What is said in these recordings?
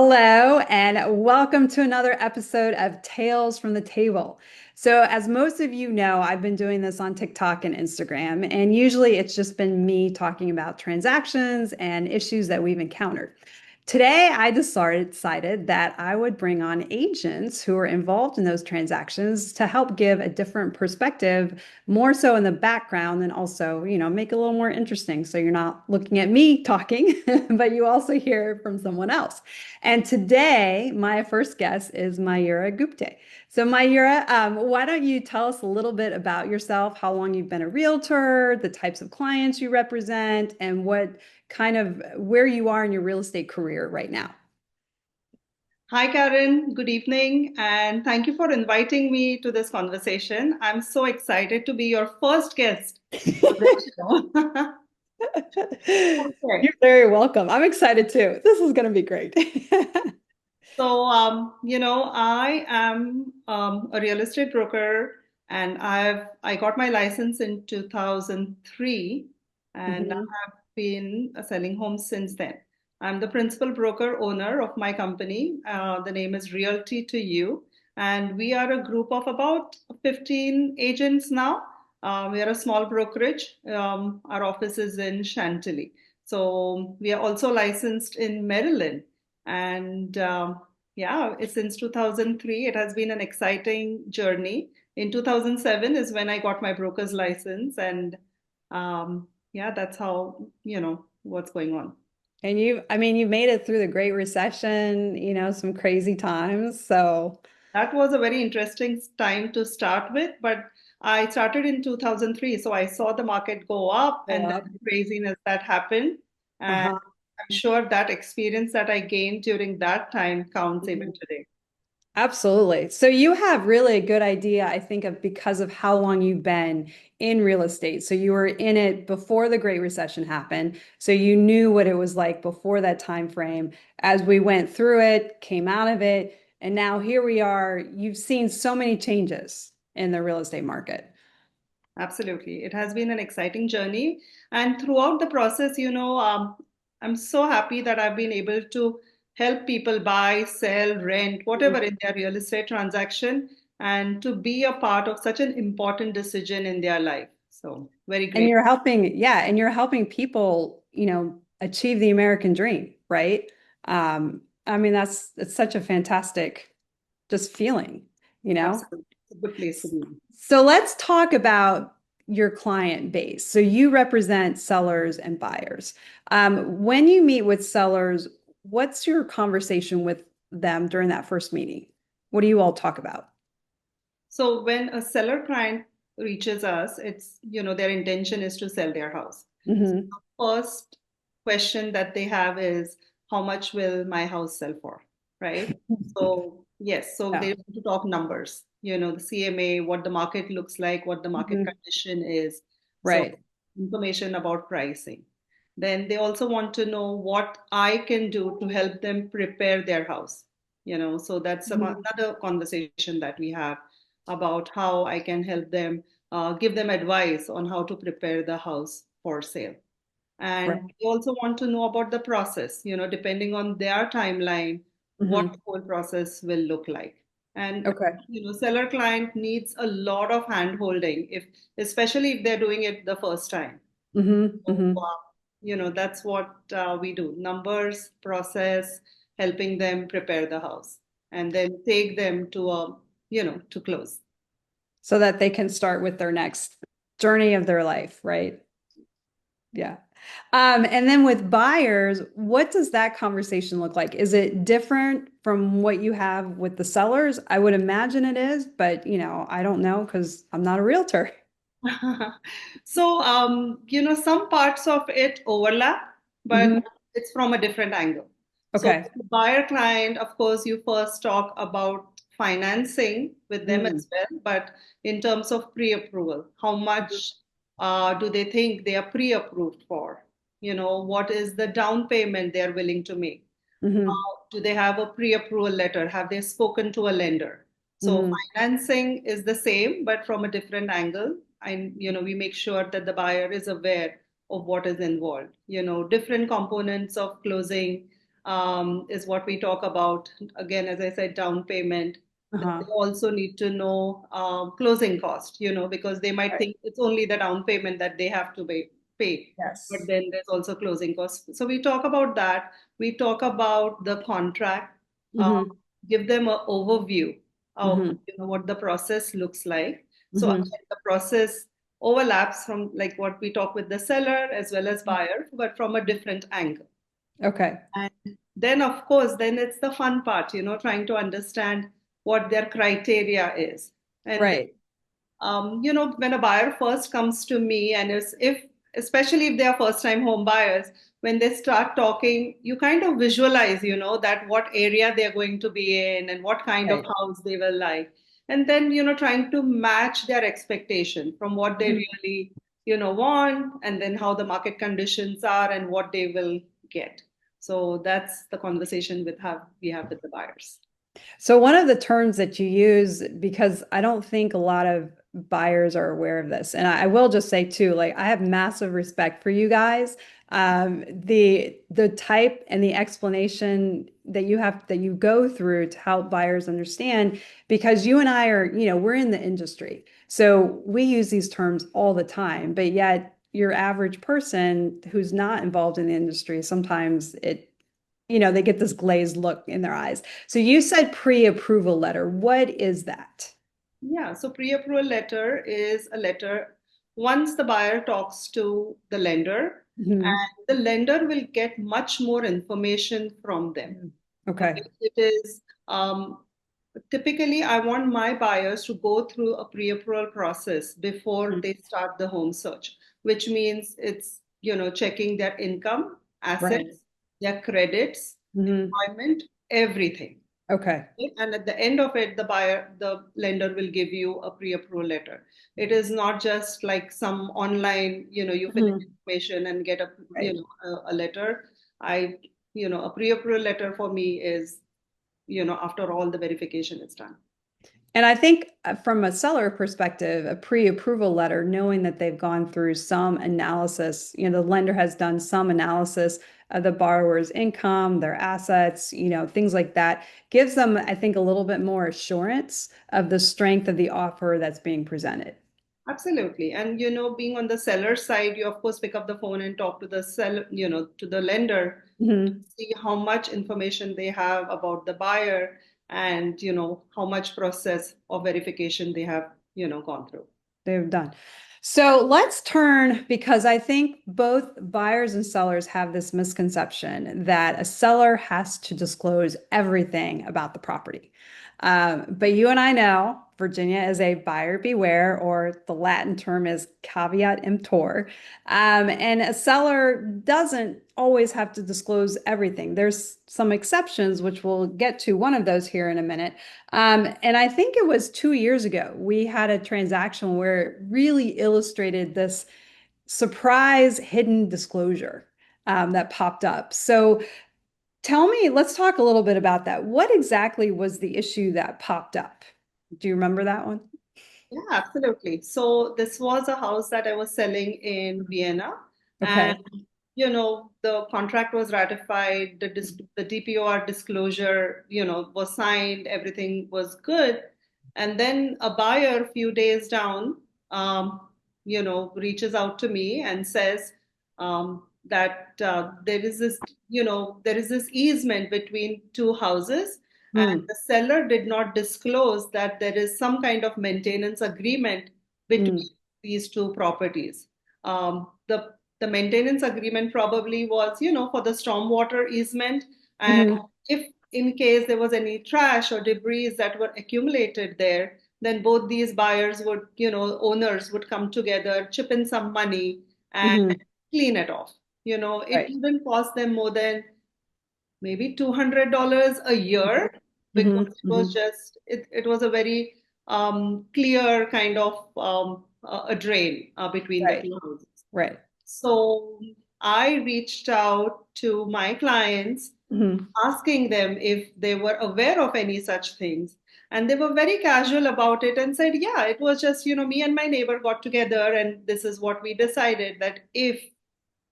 Hello, and welcome to another episode of Tales from the Table. So, as most of you know, I've been doing this on TikTok and Instagram, and usually it's just been me talking about transactions and issues that we've encountered. Today, I decided that I would bring on agents who are involved in those transactions to help give a different perspective, more so in the background, and also, make it a little more interesting. So you're not looking at me talking, but you also hear from someone else. And today, my first guest is Mayura Gupte. So, Mayura, why don't you tell us a little bit about yourself, how long you've been a realtor, the types of clients you represent, and what kind of where you are in your real estate career right now? Hi, Karen. Good evening, and thank you for inviting me to this conversation. I'm so excited to be your first guest on this show. You're Okay. very welcome. I'm excited too. This is going to be great. I am a real estate broker, and I got my license in 2003, and I Mhm. have been selling homes since then. I'm the principal broker owner of my company. The name is Realty to You, and we are a group of about 15 agents now. We are a small brokerage. Our office is in Chantilly. So we are also licensed in Maryland. And yeah, it's since 2003. It has been an exciting journey. In 2007 is when I got my broker's license, and yeah, that's how, what's going on. And you've made it through the Great Recession, some crazy times. So, That was a very interesting time to start with, but I started in 2003, so I saw the market go up go and then up. the craziness that happened. And Uh-huh. I'm sure that experience that I gained during that time counts even today. Absolutely. So you have really a good idea, I think, of because of how long you've been in real estate. So you were in it before the Great Recession happened. So you knew what it was like before that time frame. As we went through it, came out of it, and now here we are. You've seen so many changes in the real estate market. Absolutely. It has been an exciting journey. And throughout the process, I'm so happy that I've been able to help people buy, sell, rent, whatever in their real estate transaction, and to be a part of such an important decision in their life. So, very And great. you're helping, yeah, and you're helping people, achieve the American dream, right? I mean, that's it's such a fantastic just feeling, you know? Absolutely. It's a good place to be. So let's talk about your client base. So you represent sellers and buyers. When you meet with sellers, what's your conversation with them during that first meeting? What do you all talk about? So when a seller client reaches us, their intention is to sell their house. So Hmm. the first question that they have is, how much will my house sell for? Right? So yes, so Yeah. they want to talk numbers, the CMA, what the market looks like, what the market Mhm. condition is. So Right. information about pricing. Then they also want to know what I can do to help them prepare their house. So that's Mhm. another conversation that we have about how I can help them, give them advice on how to prepare the house for sale. Right. And we also want to know about the process, depending on their timeline, what Hmm. the whole process will look like. And Okay. seller client needs a lot of hand holding, especially if they're doing it the first time. Hmm. So, Hmm. that's what we do. Numbers, process, helping them prepare the house, and then take them to close. So that they can start with their next journey of their life, right? Yeah. And then with buyers, what does that conversation look like? Is it different from what you have with the sellers? I would imagine it is, but I don't know because I'm not a realtor. So, some parts of it overlap, but Hmm. it's from a different angle. So, Okay. with the buyer client, of course, you first talk about financing with them Mm. as well, but in terms of pre-approval, how much do they think they are pre-approved for? What is the down payment they're willing to make? Hmm. Do they have a pre-approval letter? Have they spoken to a lender? So Hmm. financing is the same, but from a different angle. And we make sure that the buyer is aware of what is involved. Different components of closing. is what we talk about. Again, as I said, down payment. Then they Uh-huh. also need to know closing cost, because they might Right. think it's only the down payment that they have to pay. But Yes. then there's also closing costs. So we talk about that. We talk about the contract, uh, Mm-hmm. give them an overview of Mm-hmm. what the process looks like. So Mm-hmm. again, the process overlaps from like what we talk with the seller as well as buyer, but from a different angle. Okay. And then, of course, then it's the fun part, trying to understand what their criteria is. And Right. when a buyer first comes to me, and especially if they are first time home buyers, when they start talking, you kind of visualize, that what area they're going to be in and what kind of Right. house they will like. And then, trying to match their expectation from what they Mhm. really, want, and then how the market conditions are and what they will get. So that's the conversation we have with the buyers. So one of the terms that you use, because I don't think a lot of buyers are aware of this, and I will just say too, like I have massive respect for you guys. The type and the explanation that you go through to help buyers understand, because you and I are, we're in the industry, so we use these terms all the time, but yet your average person who's not involved in the industry, sometimes they get this glazed look in their eyes. So you said pre-approval letter. What is that? Yeah, so pre-approval letter is a letter once the buyer talks to the lender, Mhm. and the lender will get much more information from them. Okay. Okay, it is typically I want my buyers to go through a pre-approval process before Mhm. they start the home search, which means it's checking their income, Right. assets, their credits, Mhm. employment, everything. Okay. And at the end of it, the lender will give you a pre-approval letter. It is not just like some online, you fill in Mhm. information and get Right. a letter. A pre-approval letter for me is, after all the verification is done. And I think from a seller perspective, a pre-approval letter, knowing that they've gone through some analysis, the lender has done some analysis of the borrower's income, their assets, things like that, gives them, I think, a little bit more assurance of the strength of the offer that's being presented. Absolutely. And being on the seller side, you of course pick up the phone and talk to the seller, to the lender, Mhm. see how much information they have about the buyer and how much process of verification they have, gone through. They've done. So let's turn, because I think both buyers and sellers have this misconception that a seller has to disclose everything about the property. But you and I know Virginia is a buyer beware, or the Latin term is caveat emptor. And a seller doesn't always have to disclose everything. There's some exceptions, which we'll get to one of those here in a minute. And I think it was 2 years ago, we had a transaction where it really illustrated this surprise hidden disclosure that popped up. So tell me, let's talk a little bit about that. What exactly was the issue that popped up? Do you remember that one? Yeah, absolutely. So this was a house that I was selling in Vienna, and Okay. the contract was ratified, the DPOR disclosure, was signed, everything was good, and then a buyer a few days down, reaches out to me and says that there is this easement between two houses, and Hmm. the seller did not disclose that there is some kind of maintenance agreement Hmm. between these two properties. The maintenance agreement probably was, for the stormwater easement, and Hmm. if in case there was any trash or debris that were accumulated there, then both these buyers would, owners would come together, chip in some money, and Hmm. clean it off. It Right. wouldn't cost them more than maybe $200 a year, Hmm. because Hmm. it was a very clear kind of a drain between the Right. two houses. Right. So I reached out to my clients Hmm. asking them if they were aware of any such things. And they were very casual about it and said, yeah, it was just, me and my neighbor got together and this is what we decided, that if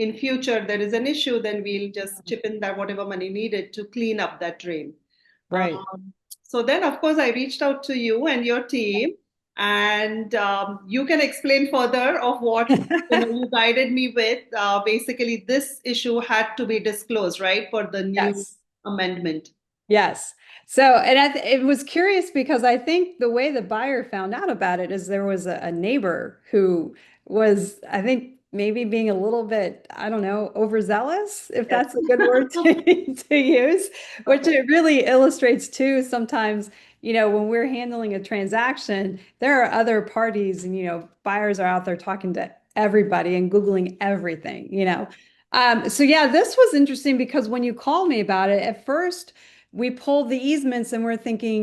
in future there is an issue, then we'll just chip in that whatever money needed to clean up that drain. Right. So then, of course, I reached out to you and your team, and you can explain further of what you guided me with. Basically, this issue had to be disclosed, right, for the new Yes. amendment. Yes. So, and it was curious because I think the way the buyer found out about it is there was a neighbor who was, I think, maybe being a little bit, I don't know, overzealous, if Yes. that's a good word to use, which Okay. it really illustrates too. Sometimes, when we're handling a transaction, there are other parties and, buyers are out there talking to everybody and Googling everything. So yeah, this was interesting because when you called me about it, at first, we pulled the easements and we're thinking,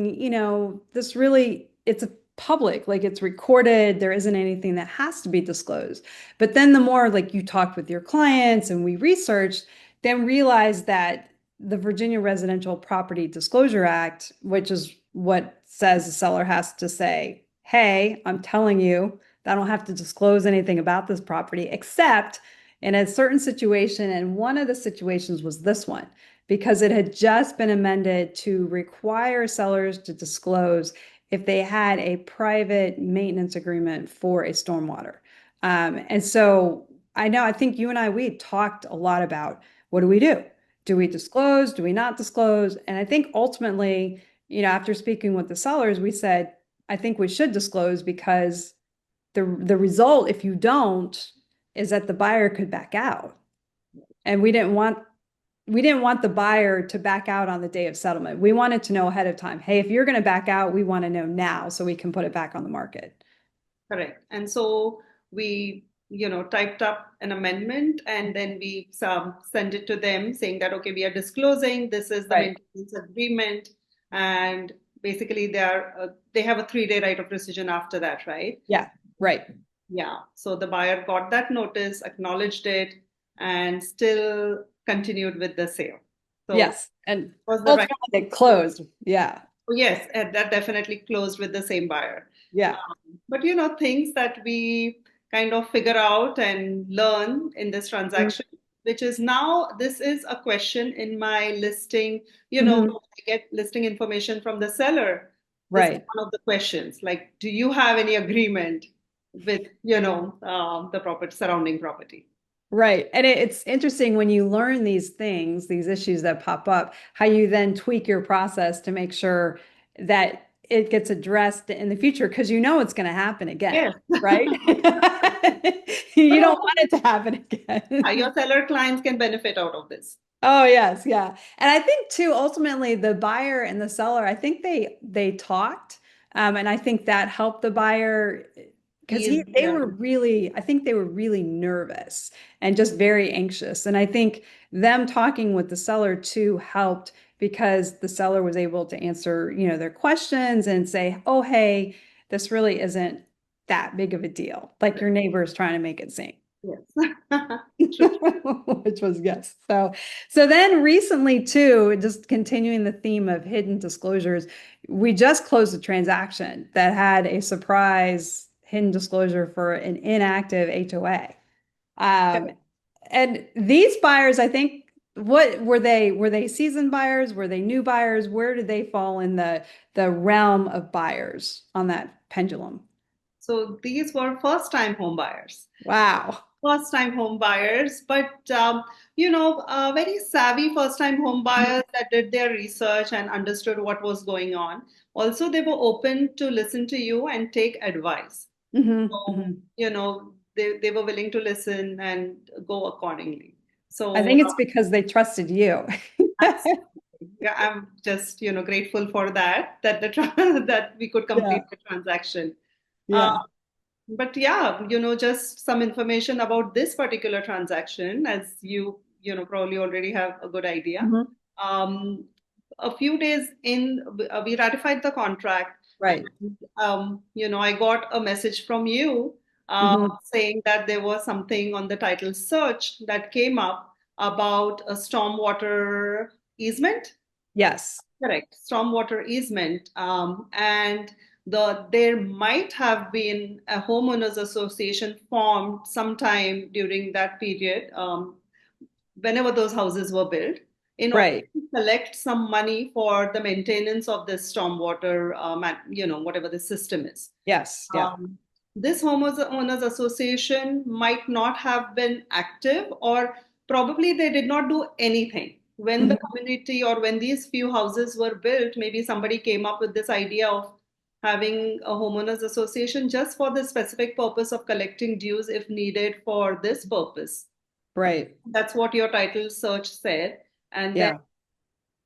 this really, it's a public, like it's recorded. There isn't anything that has to be disclosed. But then the more like you talked with your clients and we researched, then realized that the Virginia Residential Property Disclosure Act, which is what says the seller has to say, hey, I'm telling you, I don't have to disclose anything about this property except in a certain situation. And one of the situations was this one because it had just been amended to require sellers to disclose if they had a private maintenance agreement for a stormwater. And so I think you and we talked a lot about what do we do? Do we disclose? Do we not disclose? And I think ultimately, after speaking with the sellers, we said, I think we should disclose because the result, if you don't, is that the buyer could back out. And we didn't want the buyer to back out on the day of settlement. We wanted to know ahead of time, hey, if you're going to back out, we want to know now so we can put it back on the market. Correct. And so we, typed up an amendment and then we sent it to them saying that, okay, we are disclosing, this is the Right. maintenance agreement. And basically they have a 3-day right of rescission after that, right? Yeah, right. Yeah. So the buyer got that notice, acknowledged it, and still continued with the sale. So Yes. And was the right. ultimately it closed. Yeah. Oh, yes, that definitely closed with the same buyer. Yeah. But things that we kind of figure out and learn in this transaction, which is now this is a question in my listing, Mhm. I get listing information from the seller. This is Right. one of the questions, like, do you have any agreement with, the property, surrounding property? Right. And it's interesting when you learn these things, these issues that pop up, how you then tweak your process to make sure that it gets addressed in the future because you know it's going to happen again, Yes. right? But You don't want it to happen your again. seller clients can benefit out of this. Oh yes, yeah. And I think too, ultimately the buyer and the seller, I think they talked. And I think that helped the buyer because Is they were really, I think they were really nervous and just very anxious. And I think them talking with the seller too helped because the seller was able to answer, their questions and say, oh, hey, this really isn't that big of a deal. Like your neighbor's trying to make it seem. yes. True. Which was yes. So then recently too, just continuing the theme of hidden disclosures, we just closed a transaction that had a surprise hidden disclosure for an inactive HOA. Um, and these buyers, I think, what were they? Were they seasoned buyers? Were they new buyers? Where did they fall in the realm of buyers on that pendulum? So these were first-time home buyers. Wow. First-time home buyers, but very savvy first-time home buyers that did their research and understood what was going on. Also, they were open to listen to you and take advice. Hmm. So, Hmm. they were willing to listen and go accordingly. I So, think it's because they trusted you. yeah, I'm just, grateful for that, that that we could Yeah, complete the transaction. Uh, yeah. But yeah, just some information about this particular transaction, as probably already have a good idea. Hmm. Um, a few days in, we ratified the contract, Right. and I got a message from you Hmm. saying that there was something on the title search that came up about a stormwater easement. Yes. Correct, stormwater easement. And there might have been a homeowners association formed sometime during that period, whenever those houses were built, in order Right. to collect some money for the maintenance of this stormwater, whatever the system is. Yes. Yeah. Um, this homeowners association might not have been active, or probably they did not do anything. When the Mhm. community or when these few houses were built, maybe somebody came up with this idea of having a homeowners association just for the specific purpose of collecting dues if needed for this purpose. Right. That's what your title search said. And Yeah.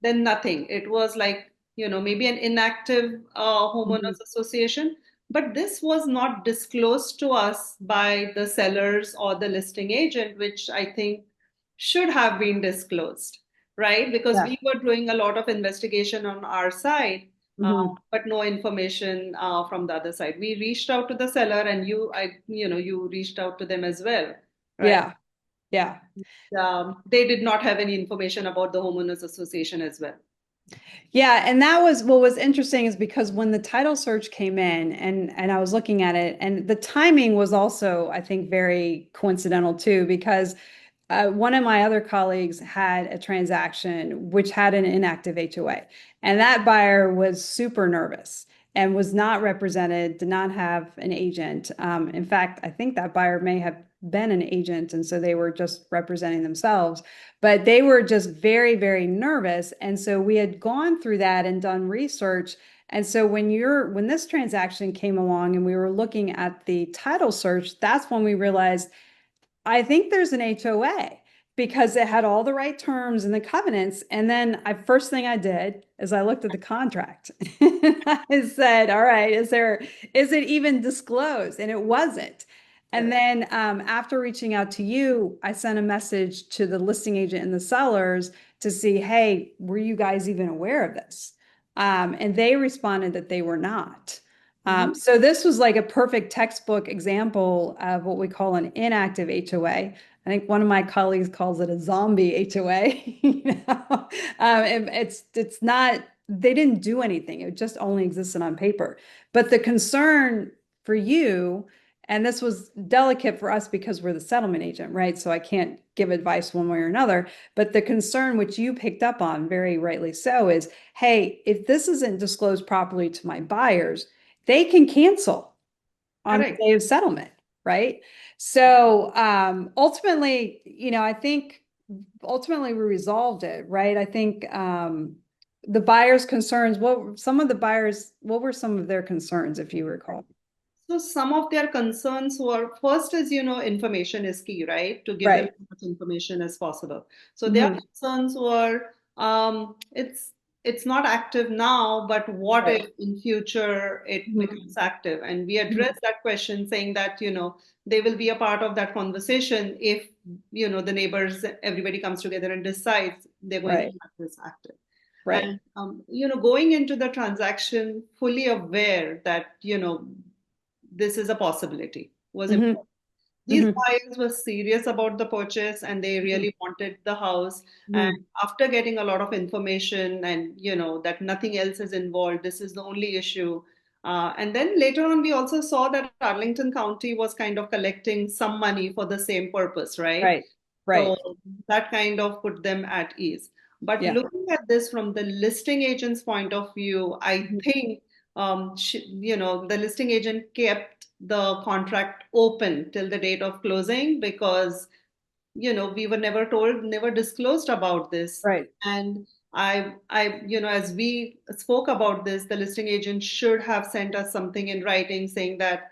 then nothing. It was like, maybe an inactive Mhm. homeowners association. But this was not disclosed to us by the sellers or the listing agent, which I think should have been disclosed, right? Because Yeah. we were doing a lot of investigation on our side, Mhm. but no information from the other side. We reached out to the seller, and you reached out to them as well, right? Yeah. Yeah. They did not have any information about the homeowners association as well. Yeah, and that was what was interesting is because when the title search came in and I was looking at it and the timing was also I think very coincidental too because one of my other colleagues had a transaction which had an inactive HOA, and that buyer was super nervous and was not represented, did not have an agent. In fact, I think that buyer may have been an agent, and so they were just representing themselves, but they were just very, very nervous. And so we had gone through that and done research. And so when this transaction came along and we were looking at the title search, that's when we realized I think there's an HOA because it had all the right terms and the covenants. And then first thing I did is I looked at the contract. I said, all right, is it even disclosed? And it wasn't. And Correct. then after reaching out to you, I sent a message to the listing agent and the sellers to see, hey, were you guys even aware of this? And they responded that they were not. Mhm. So this was like a perfect textbook example of what we call an inactive HOA. I think one of my colleagues calls it a zombie HOA. And it's not, they didn't do anything. It just only existed on paper. But the concern for you, and this was delicate for us because we're the settlement agent, right? So I can't give advice one way or another. But the concern which you picked up on, very rightly so, is, hey, if this isn't disclosed properly to my buyers, they can cancel on the Correct. day of settlement, right? So ultimately, I think ultimately we resolved it, right? I think the buyers' concerns, what were some of their concerns, if you recall? So some of their concerns were first is, information is key, right? To give them Right. as much information as possible. So their Mhm. concerns were, it's not active now, but what Right. if in future it Mhm. becomes active? And we Mhm. addressed that question saying that, they will be a part of that conversation if, the neighbors, everybody comes together and decides they're going to Right. have this active. Right. And going into the transaction fully aware that this is a possibility was Mhm. important. These Mhm. buyers were serious about the purchase and they Mhm. really wanted the house. And Mhm. after getting a lot of information and that nothing else is involved, this is the only issue. And then later on, we also saw that Arlington County was kind of collecting some money for the same purpose, right? Right. Right. So that kind of put them at ease. But Yeah. looking at this from the listing agent's point of view, I Mhm. think the listing agent kept the contract open till the date of closing because we were never told, never disclosed about this. Right. And as we spoke about this, the listing agent should have sent us something in writing saying that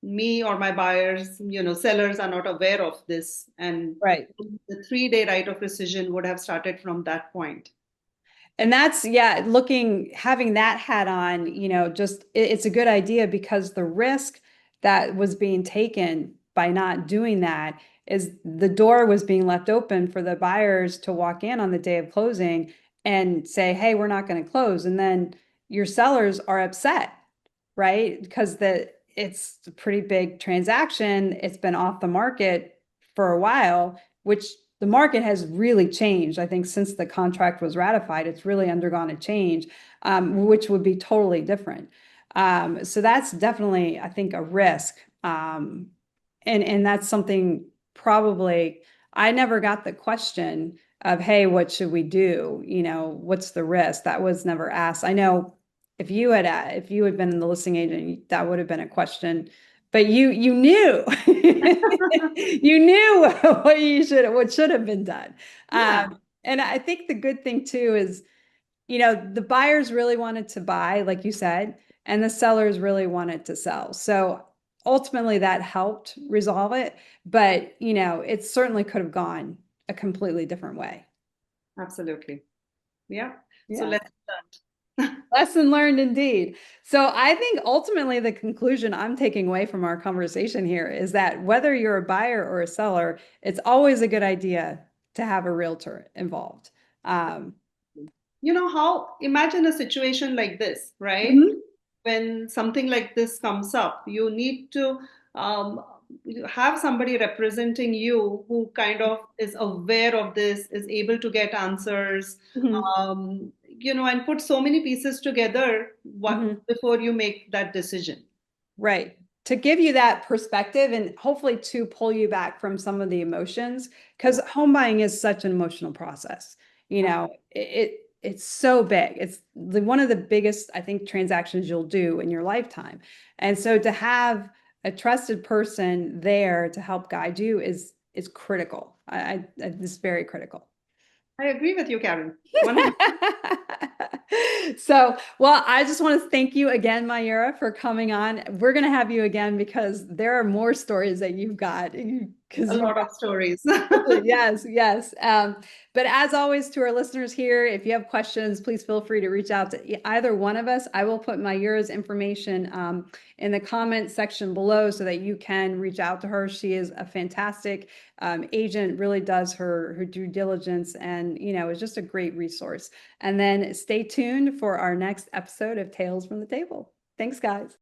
me or my buyers, sellers are not aware of this. And Right. the 3-day right of rescission would have started from that point. And that's, yeah, having that hat on, just it's a good idea because the risk that was being taken by not doing that is the door was being left open for the buyers to walk in on the day of closing and say, hey, we're not going to close. And then your sellers are upset, right? Because it's a pretty big transaction. It's been off the market for a while, which the market has really changed. I think since the contract was ratified, it's really undergone a change, which would be totally different. So that's definitely, I think, a risk. And that's something probably I never got the question of, hey, what should we do? What's the risk? That was never asked. I know if you had been in the listing agent, that would have been a question. But you knew you knew what should have been done. Yeah, And I think the good thing too is the buyers really wanted to buy, like you said, and the sellers really wanted to sell. So ultimately that helped resolve it, but it certainly could have gone a completely different way. absolutely. Yeah. So Yeah. let's learn. Lesson learned indeed. So I think ultimately the conclusion I'm taking away from our conversation here is that whether you're a buyer or a seller, it's always a good idea to have a realtor involved. Um, You know how, imagine a situation like this, right? mhm, When something like this comes up, you need to um, have somebody representing you who kind of is aware of this, is able to get answers, mhm, and put so many pieces together mhm. before you make that decision. Right. To give you that perspective and hopefully to pull you back from some of the emotions, because Yeah. home buying is such an emotional process. It's so big. It's one of the biggest, I think, transactions you'll do in your lifetime. And so to have a trusted person there to help guide you is critical. It's very critical. I agree with you, Karen. 100. So, well, I just want to thank you again, Mayura, for coming on. We're going to have you again because there are more stories that you've got. A Because you've lot of stories. Yes, yes. But as always, to our listeners here, if you have questions, please feel free to reach out to either one of us. I will put Mayura's information in the comment section below so that you can reach out to her. She is a fantastic agent, really does her due diligence, and is just a great resource. And then stay tuned for our next episode of Tales from the Table. Thanks, guys.